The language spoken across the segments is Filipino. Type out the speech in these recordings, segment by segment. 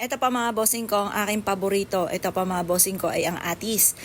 Ito pa mga bossing ko, ang aking paborito. Ito pa mga bossing ko ay ang atis.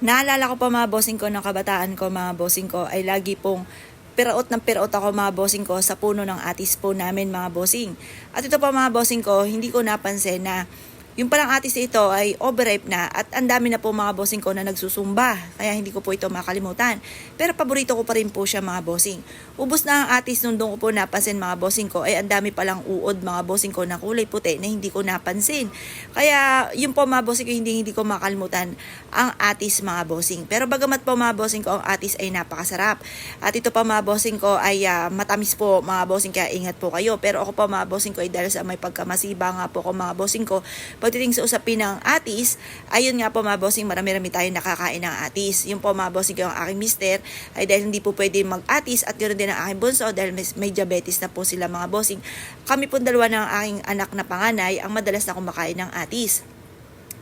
Naalala ko pa mga bossing ko ng kabataan ko, mga bossing ko ay lagi pong piraot ng piraot ako mga bossing ko sa puno ng atis po namin mga bossing. At ito pa mga bossing ko, hindi ko napansin na yung palang atis ito ay overripe na at ang dami na po mga bossing ko na nagsusumba. Kaya hindi ko po ito makalimutan. Pero paborito ko pa rin po siya mga bossing. Ubus na ang atis nung doon ko po napansin mga bossing ko ay ang dami palang uod mga bossing ko na kulay puti na hindi ko napansin. Kaya yun po mga bossing ko hindi ko makalimutan ang atis mga bossing. Pero bagamat po mga bossing ko ang atis ay napakasarap. At ito pa mga bossing ko ay matamis po mga bossing kaya ingat po kayo. Pero ako pa mga bossing ko ay dahil sa may pagkamasiba nga po ko mga bossing ko pagdating sa usapin ng atis, ayun nga po mga bossing, marami-rami tayo nakakain ng atis. Yung po mga bossing ko yung aking mister, ay dahil hindi po pwede mag-atis at ganoon din ang aking bunso dahil may diabetes na po sila mga bossing. Kami po dalawa ng aking anak na panganay ang madalas na kumakain ng atis.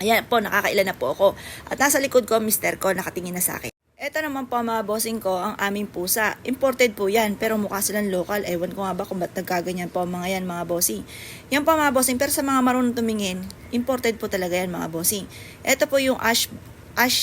Ayan po, nakakailan na po ako. At nasa likod ko, mister ko, nakatingin na sa akin. Ito naman po mga bossing ko, ang aming pusa. Imported po yan, pero mukha silang local. Ewan ko nga ba kung ba't nagkaganyan po mga yan mga bossing. Yan po mga bossing, pero sa mga marunong tumingin, imported po talaga yan mga bossing. Ito po yung ash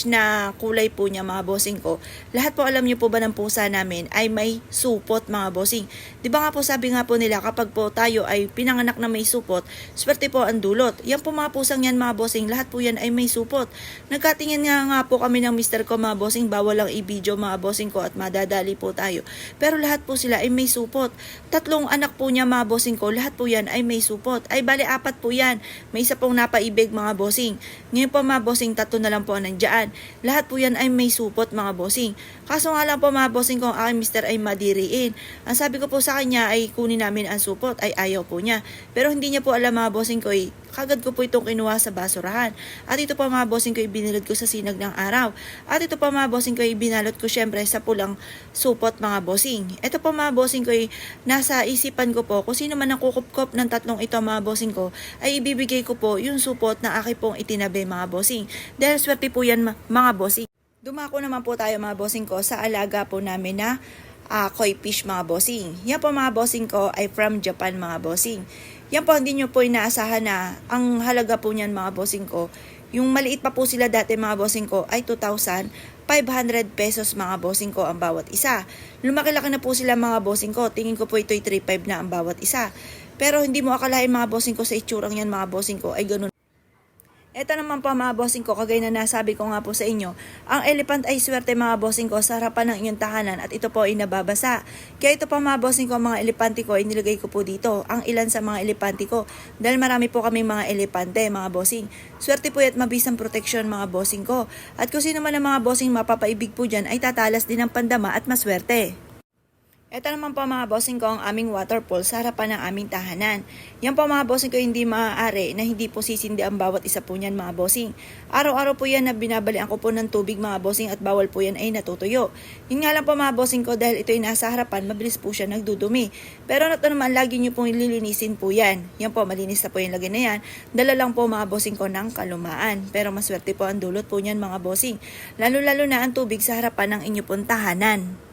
na kulay po niya mga bossing ko. Lahat po alam niyo po ba ng pusa namin ay may supot mga bossing. Di ba nga po sabi nga po nila kapag po tayo ay pinanganak na may supot, swerte po ang dulot. Yan po mga pusang yan mga bossing, lahat po yan ay may supot. Nagkatingin nga po kami ng mister ko mga bossing, bawal lang i-video mga bossing ko at madadali po tayo. Pero lahat po sila ay may supot. 3 anak po niya mga bossing ko, lahat po yan ay may supot. Ay bali 4 po yan. May isa pong napaibig mga bossing. Ngayon po mga bossing, 3 na lang po ang dyan. Lahat po yan ay may supot mga bossing. Kaso nga lang po mga bossing kung aking mister ay madiriin. Ang sabi ko po sa kanya ay kunin namin ang supot ay ayaw po niya. Pero hindi niya po alam mga bossing ko ay kagad ko po itong kinuha sa basurahan. At ito pa mga bossing ko ay binilad ko sa sinag ng araw. At ito pa mga bossing ko ay binalot ko syempre sa pulang supot mga bossing. Ito pa mga bossing ko ay nasa isipan ko po kung sino man ang kukupkop ng 3 ito mga bossing ko ay ibibigay ko po yung supot na aking pong itinabi mga bossing. Dahil swerte po yan mga bossing. Dumako naman po tayo mga bossing ko sa alaga po namin na koi fish mga bossing. Yan po mga bossing ko ay from Japan mga bossing. Yan po hindi nyo po inaasahan na ang halaga po niyan mga bossing ko. Yung maliit pa po sila dati mga bossing ko ay 2,500 pesos mga bossing ko ang bawat isa. Lumaki-laki na po sila mga bossing ko. Tingin ko po ito ay 3,500 na ang bawat isa. Pero hindi mo akalain mga bossing ko sa itsurang yan mga bossing ko ay ganun. Ito naman po mga bossing ko, kagaya na nasabi ko nga po sa inyo, ang elephant ay swerte mga bossing ko sa harapan ng inyong tahanan at ito po ay nababasa. Kaya ito po mga bossing ko, mga elepante ko ay nilagay ko po dito, ang ilan sa mga elepante ko. Dahil marami po kaming mga elepante mga bossing. Swerte po at mabisang proteksyon mga bossing ko. At kung sino man ang mga bossing mapapaibig po dyan ay tatalas din ng pandama at maswerte. Ito naman po mga bossing ko ang aming waterfall sa harapan ng aming tahanan. Yan po mga bossing ko hindi maaari na hindi po sisindi ang bawat isa po niyan mga bossing. Araw-araw po yan na binabalian ko po ng tubig mga bossing at bawal po yan ay natutuyo. Yun nga lang po mga bossing ko dahil ito ay nasa harapan, mabilis po siya nagdudumi. Pero ito naman lagi nyo pong lilinisin po yan. Yan po malinis na po yung lagay na yan. Dala lang po mga bossing ko ng kalumaan. Pero maswerte po ang dulot po niyan mga bossing. Lalo-lalo na ang tubig sa harapan ng inyo pong tahanan.